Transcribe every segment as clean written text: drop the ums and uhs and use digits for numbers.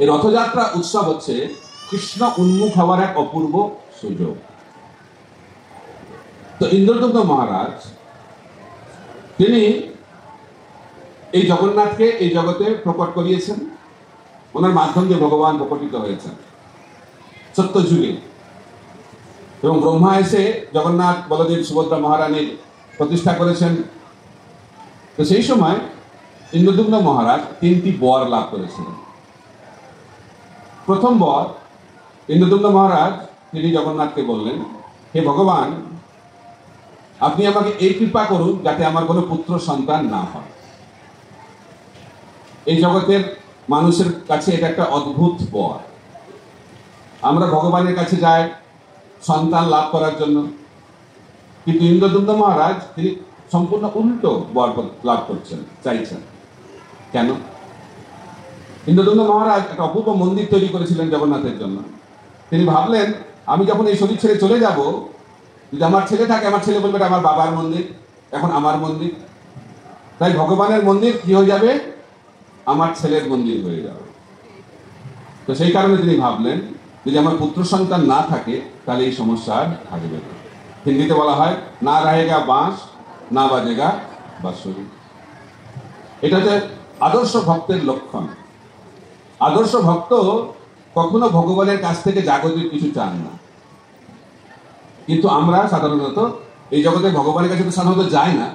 এই রথযাত্রা উৎসব হচ্ছে কৃষ্ণ উন্মুখ হওয়ার এক অপূর্ব সুযোগ। তো ইন্দ্রদুম্ন মহারাজ তিনি এই জগন্নাথকে এই জগতে প্রকট করিয়েছেন, ওনার মাধ্যম দিয়ে ভগবান প্রকটিত হয়েছেন সত্য যুগে। এবং ব্রহ্মা এসে জগন্নাথ বলদেব সুভদ্রা মহারানীর প্রতিষ্ঠা করেছেন। তো সেই সময় ইন্দ্রদুম্ন মহারাজ 3টি বর লাভ করেছিলেন। প্রথম বর, ইন্দ্রদুম্ন মহারাজ তিনি জগন্নাথকে বললেন, হে ভগবান, আপনি আমাকে এই কৃপা করুন যাতে আমার কোনো পুত্র সন্তান না হয়। এই জগতের মানুষের কাছে এটা একটা অদ্ভুত বর। আমরা ভগবানের কাছে যাই সন্তান লাভ করার জন্য, কিন্তু ইন্দ্রদুম্ন মহারাজ তিনি সম্পূর্ণ উল্টো বর লাভ করছেন, চাইছেন। কেন? ইন্দ্রদুম্ন মহারাজ একটা অপূর্ব মন্দির তৈরি করেছিলেন জগন্নাথের জন্য। তিনি ভাবলেন, আমি যখন এই শরীর ছেড়ে চলে যাব, যদি আমার ছেলে থাকে, আমার ছেলে বলবে এটা আমার বাবার মন্দির, এখন আমার মন্দির। তাই ভগবানের মন্দির কি হয়ে যাবে? আমার ছেলের মন্দির হয়ে যাবে। তো সেই কারণে তিনি ভাবলেন, যদি আমার পুত্র সন্তান না থাকে তাহলে এই সমস্যা আর থাকবে না। হিন্দিতে বলা হয়, না রহেগা বাঁশ না বাজেগা বাঁশুরি। এটা হচ্ছে আদর্শ ভক্তের লক্ষণ। আদর্শ ভক্ত কখনো ভগবানের কাছ থেকে জাগতিক কিছু চান না। কিন্তু আমরা সাধারণত এই জগতে ভগবানের কাছে তো সাধারণত যায় না,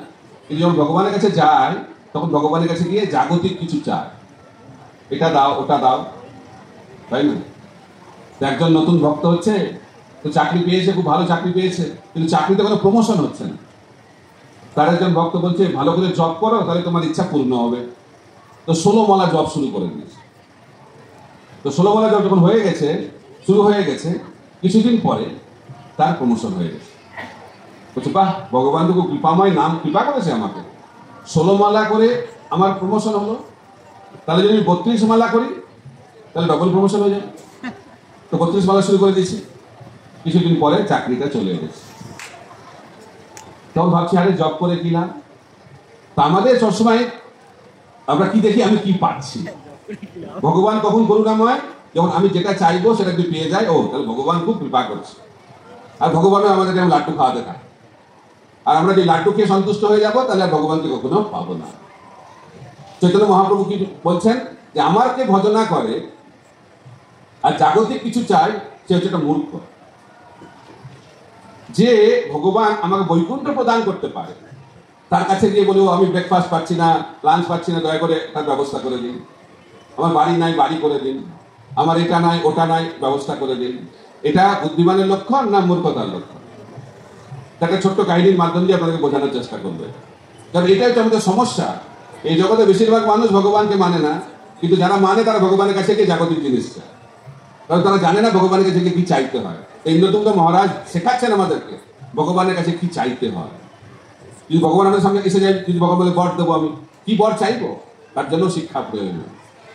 কিন্তু যখন ভগবানের কাছে যায় তখন ভগবানের কাছে গিয়ে জাগতিক কিছু চায়, এটা দাও ওটা দাও, তাই না? একজন নতুন ভক্ত হচ্ছে, তো চাকরি পেয়েছে, খুব ভালো চাকরি পেয়েছে, কিন্তু চাকরিতে কোনো প্রমোশন হচ্ছে না। তার একজন ভক্ত বলছে, ভালো করে জব করো তাহলে তোমার ইচ্ছা পূর্ণ হবে। তো 16 মালা জব শুরু করে দিয়েছে। তো 16 মালা জব যখন শুরু হয়ে গেছে, কিছুদিন পরে তার প্রমোশন হয়ে গেছে। বলছে, বাহ, ভগবান তো কৃপাময়, নাম কৃপা করেছে আমাকে, 16 মালা করে আমার প্রমোশন হলো। তাহলে যদি 32 মালা করি তাহলে ডবল প্রমোশন হয়ে যায়। তো 32 মালা শুরু করে দিয়েছি। কিছুদিন পরে চাকরিটা চলে গেছে। তখন ভাবছি, আরে জব করে কি লাভ? তা আমাদের সবসময় আমরা কি দেখি, আমি কি পাচ্ছি। ভগবান কখন করুণাময়? যখন আমি যেটা চাইবো সেটা যদি পেয়ে যাই, ও তাহলে ভগবান খুব কৃপা করছে। আর ভগবানও আমাদের যেমন লাড্ডু খাওয়াতে থাকে, আর আমরা যদি লাড্ডু খেয়ে সন্তুষ্ট হয়ে যাবো তাহলে আর ভগবানকে কখনো পাবো না। চৈতন্য মহাপ্রভু কি বলছেন, যে আমাকে ভজনা করে আর জাগতিক কিছু চাই, সে হচ্ছে একটা মূর্খ। যে ভগবান আমাকে বৈকুণ্ঠ প্রদান করতে পারে, তার কাছে গিয়ে বলবো, আমি ব্রেকফাস্ট পাচ্ছি না, লাঞ্চ পাচ্ছি না, দয়া করে তার ব্যবস্থা করে দিন। আমার বাড়ি নাই, বাড়ি করে দিন। আমার এটা নাই, ওটা নাই, ব্যবস্থা করে দিন। এটা বুদ্ধিমানের লক্ষণ না মূর্খতার লক্ষণ? একটা ছোট্ট কাহিনীর মাধ্যম দিয়ে আপনাদেরকে বোঝানোর চেষ্টা করবে। কারণ এটাই তো আমাদের সমস্যা। এই জগতে বেশিরভাগ মানুষ ভগবানকে মানে না, কিন্তু যারা মানে তারা ভগবানের কাছে গিয়ে জাগতিক জিনিস চায়। কারণ তারা জানে না ভগবানের কাছে গিয়ে কি চাইতে হয়। ইন্দ্রদুম্ন মহারাজ শেখাচ্ছেন আমাদেরকে ভগবানের কাছে কি চাইতে হয়। যদি ভগবান আমাদের সামনে এসে যায়, যদি ভগবান বলে বর দেবো, আমি কি বর চাইবো, তার জন্য শিক্ষা প্রয়োজন।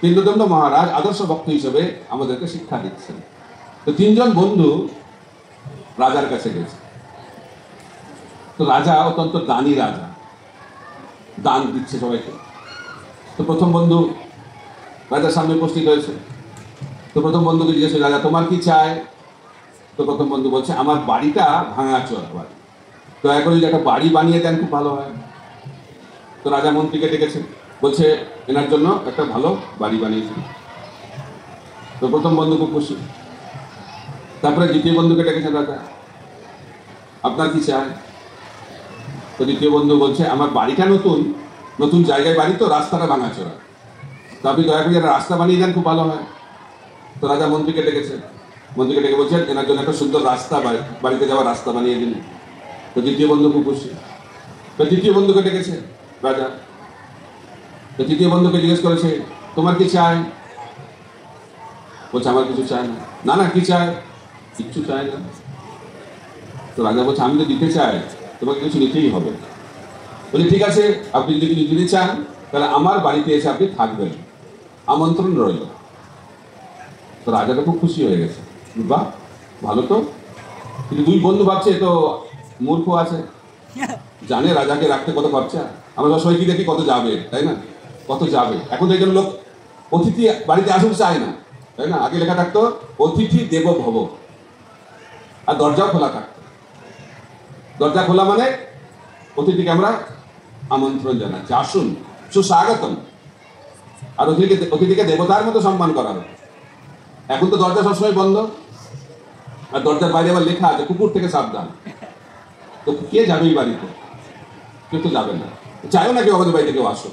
ইন্দ্রদুম্ন মহারাজ আদর্শ ভক্ত হিসেবে আমাদেরকে শিক্ষা দিচ্ছেন। তো 3 জন বন্ধু রাজার কাছে গেছে। তো রাজা অত্যন্ত দানী রাজা, দান দিচ্ছে সবাইকে। তো প্রথম বন্ধু রাজার সামনে উপস্থিত হয়েছে। তো প্রথম বন্ধুকে জিজ্ঞেস করে, রাজা তোমার কি চাই? তো প্রথম বন্ধু বলছে, আমার বাড়িটা ভাঙাচোরা বাড়ি, দয়া করে যদি একটা বাড়ি বানিয়ে দেন খুব ভালো হয়। তো রাজা মন্ত্রীকে ডেকেছে, বলছে এনার জন্য একটা ভালো বাড়ি বানিয়েছে। তো প্রথম বন্ধু খুব খুশি। তারপরে দ্বিতীয় বন্ধুকে ডেকেছেন রাজা, আপনার কি চাই? তো দ্বিতীয় বন্ধু বলছে, আমার বাড়িটা নতুন জায়গায় বাড়ি, তো রাস্তাটা ভাঙাচোরা, তো আপনি দয়া করে একটা রাস্তা বানিয়ে দেন খুব ভালো হয়। তো রাজা মন্ত্রীকে ডেকেছে, মন্ত্রীকে ডেকে বলছেন এনার জন্য একটা সুন্দর রাস্তা, বাড়িতে যাওয়ার রাস্তা বানিয়ে দিন। তো দ্বিতীয় বন্ধু খুব খুশি। তো তৃতীয় বন্ধুকে ডেকেছে রাজা। তো তৃতীয় বন্ধুকে জিজ্ঞেস করেছে, তোমার কি চাই? বলছে, আমার কিছু চাই না। না, কি চাই? কিচ্ছু চাই না। তো রাজা বলছে, আমি তো দিতে চাই, তোমাকে কিছু নিতেই হবে। বলে, ঠিক আছে, আপনি যদি কিছু দিতে চান তাহলে আমার বাড়িতে এসে আপনি থাকবেন, আমন্ত্রণ রইল। তো রাজাটা খুব খুশি হয়ে গেছে, বাহ ভালো তো। কিন্তু 2 বন্ধু ভাবছে তো মূর্খ আছে, জানে রাজাকে রাখতে কত খরচা। আমরা সবাই কি দেখি কত যাবে, তাই না? কত যাবে। এখন তো এই জন্য লোক অতিথি বাড়িতে আসুক চায় না, তাই না? আগে লেখা থাকতো অতিথি দেব ভব, আর দরজাও খোলা থাকতো। দরজা খোলা মানে অতিথিকে আমরা আমন্ত্রণ জানাচ্ছি, আসুন, সুস্বাগতম। আর অতিথিকে দেবতার মতো সম্মান করা হতো। এখন তো দরজা সবসময় বন্ধ, আর দরজার বাইরে আবার লেখা আছে কুকুর থেকে সাবধান। তো কে যাবে এই বাড়িতে? কেউ তো যাবে না, চাইও না কেউ আমাদের বাড়িতে কেউ আসো,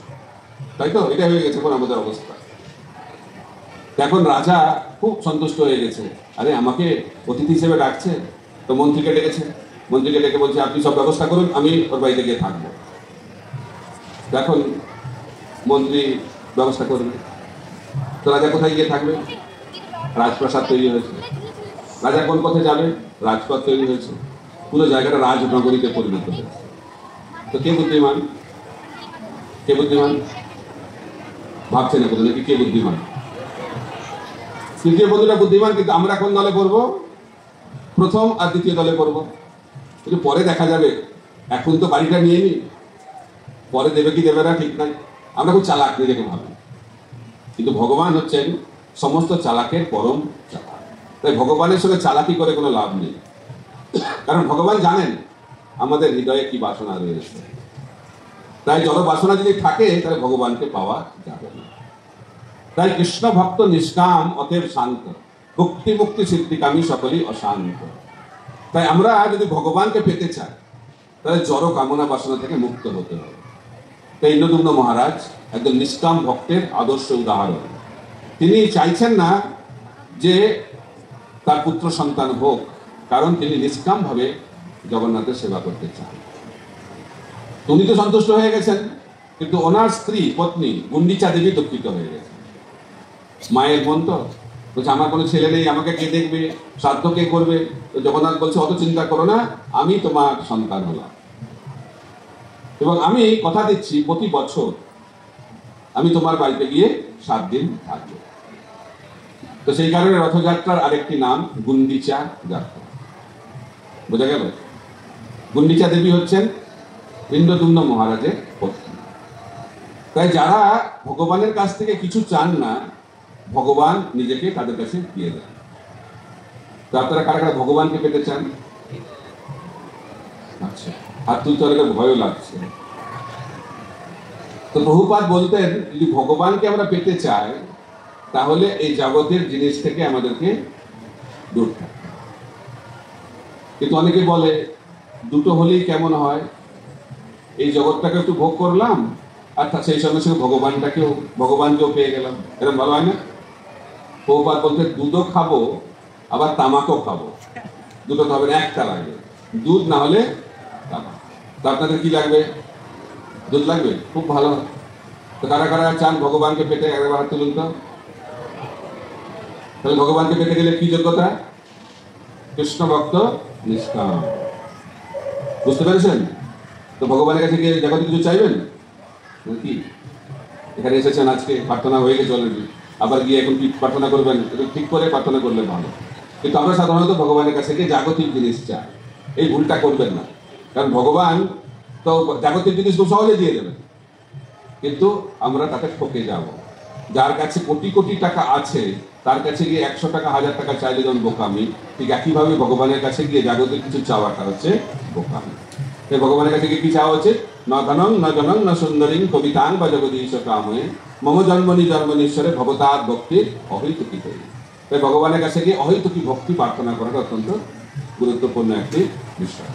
তাই তো? এটা হয়ে গেছে এখন আমাদের অবস্থা। এখন রাজা খুব সন্তুষ্ট হয়ে গেছে, আরে আমাকে অতিথি হিসেবে ডাকছে, তো মন্ত্রীকে ডেকেছে। মন্ত্রীকে ডেকে বলছে আপনি সব ব্যবস্থা করুন, আমি ওর বাড়িতে গিয়ে থাকবো। এখন মন্ত্রী ব্যবস্থা করবে, তো রাজা কোথায় গিয়ে থাকবে? রাজপ্রাসাদ তৈরি হয়েছে। রাজা কোন পথে যাবে? রাজপথ তৈরি হয়েছে, পুরো জায়গাটা রাজনগরীতে পরিণত হয়েছে। তো কে বুদ্ধিমান? কে বুদ্ধিমান ভাবছে না কোথাও নাকি? কে বুদ্ধিমান? তৃতীয় বন্ধুটা বুদ্ধিমান, কিন্তু আমরা কোন দলে পড়বো? প্রথম আর দ্বিতীয় দলে পড়বো। কিন্তু পরে দেখা যাবে, এখন তো বাড়িটা নিয়ে নি, পরে দেবে কি দেবে না ঠিক নাই। আমরা খুব চালাক নিজেকে ভাবি, কিন্তু ভগবান হচ্ছেন সমস্ত চালাকের পরম চালাক। তাই ভগবানের সঙ্গে চালাকি করে কোনো লাভ নেই, কারণ ভগবান জানেন আমাদের হৃদয়ে কি বাসনা রয়েছে। তাই জড় বাসনা যদি থাকে তাহলে ভগবানকে পাওয়া যাবে না। তাই কৃষ্ণ ভক্ত নিষ্কাম অতএব শান্ত, ভক্তি মুক্তি সিদ্ধিকামী সকলেই অশান্ত। তাই আমরা যদি ভগবানকে পেতে চাই তাহলে জড় কামনা বাসনা থেকে মুক্ত হতে হবে। তাই ইন্দ্রদুম্ন মহারাজ একজন নিষ্কাম ভক্তের আদর্শ উদাহরণ। তিনি চাইছেন না যে তার পুত্র সন্তান হোক, কারণ তিনি নিষ্কাম ভাবে জগন্নাথের সেবা করতে চান। উনি তো সন্তুষ্ট হয়ে গেছেন, কিন্তু ওনার স্ত্রী পত্নী গুন্ডিচা দেবী দুঃখিত হয়ে গেছেন। মায়ের বোন তো বলছে আমার কোনো ছেলে নেই, আমাকে কে দেখবে, শ্রাদ্ধ কে করবে? তো জগন্নাথ বলছে অত চিন্তা করো না, আমি তোমার সন্তান হলাম, এবং আমি কথা দিচ্ছি প্রতি বছর আমি তোমার বাড়িতে গিয়ে 7 দিন থাকবো। তো সেই কারণে রথযাত্রার আরেকটি নাম গুন্ডিচা যাত্রা। বোঝা গেল? গুন্ডিচা দেবী হচ্ছেন ইন্দ্রদুম্ন মহারাজের পত্নী। তাই যারা ভগবানের কাছ থেকে কিছু চান না, ভগবান নিজেকে তাদের কাছে দিয়ে দেন। তো আপনারা কারা কারা ভগবানকে পেতে চান? আচ্ছা, হাত তুলতে অনেক ভয়ও লাগছে। তো প্রভুপাদ বলতেন যদি ভগবানকে আমরা পেতে চাই তাহলে এই জগতের জিনিস থেকে আমাদেরকে দূর থাকতে হবে। কিন্তু অনেকে বলে দুটো হলেই কেমন হয়, এই জগৎটাকে একটু ভোগ করলাম আর সেই সঙ্গে সঙ্গে ভগবানকেও পেয়ে গেলাম, এরকম ভালো হয় না? প্রভুপাদ বলতে দুধও খাবো আবার তামাকও খাবো, দুটো তো হবে না, একটা লাগবে, দুধ না হলে তামাক। তো আপনাদের কি লাগবে? দুধ লাগবে, খুব ভালো। তো কারা কারা চান ভগবানকে পেতে? একবার হাত তুলুন তো। তাহলে ভগবানকে পেতে গেলে কি যোগ্যতা? কৃষ্ণ ভক্ত নিষ্কাম। বুঝতে পেরেছেন? তো ভগবানের কাছে গিয়ে জগতে কিছু চাইবেন কি? এখানে এসেছেন আজকে, প্রার্থনা হয়ে গেছে অলরেডি, আবার গিয়ে এখন কি প্রার্থনা করবেন? একটু ঠিক করে প্রার্থনা করলে ভালো। কিন্তু আমরা সাধারণত ভগবানের কাছে গিয়ে জাগতিক জিনিস চাই। এই ভুলটা করবেন না, কারণ ভগবান তো জাগতিক জিনিস খুব সহজে দিয়ে দেবেন, কিন্তু আমরা তাতে ঠকে যাব। যার কাছে কোটি কোটি টাকা আছে তার কাছে গিয়ে 100 টাকা 1000 টাকা চাইলে যেমন বোকামি, ঠিক একইভাবে ভগবানের কাছে গিয়ে জাগতিক কিছু চাওয়াটা হচ্ছে বোকামি। তাই ভগবানের কাছে গিয়ে কি চাওয়া হচ্ছে? ন ধনং ন জনং ন সুন্দরীং কবিতাং বা জগদীশ কাময়ে মম জন্মনি জন্মনীশ্বরে ভবতাৎ ভক্তির অহৈতুকী করি। তাই ভগবানের কাছে গিয়ে অহৈতুকী ভক্তি প্রার্থনা করাটা অত্যন্ত গুরুত্বপূর্ণ একটি বিষয়।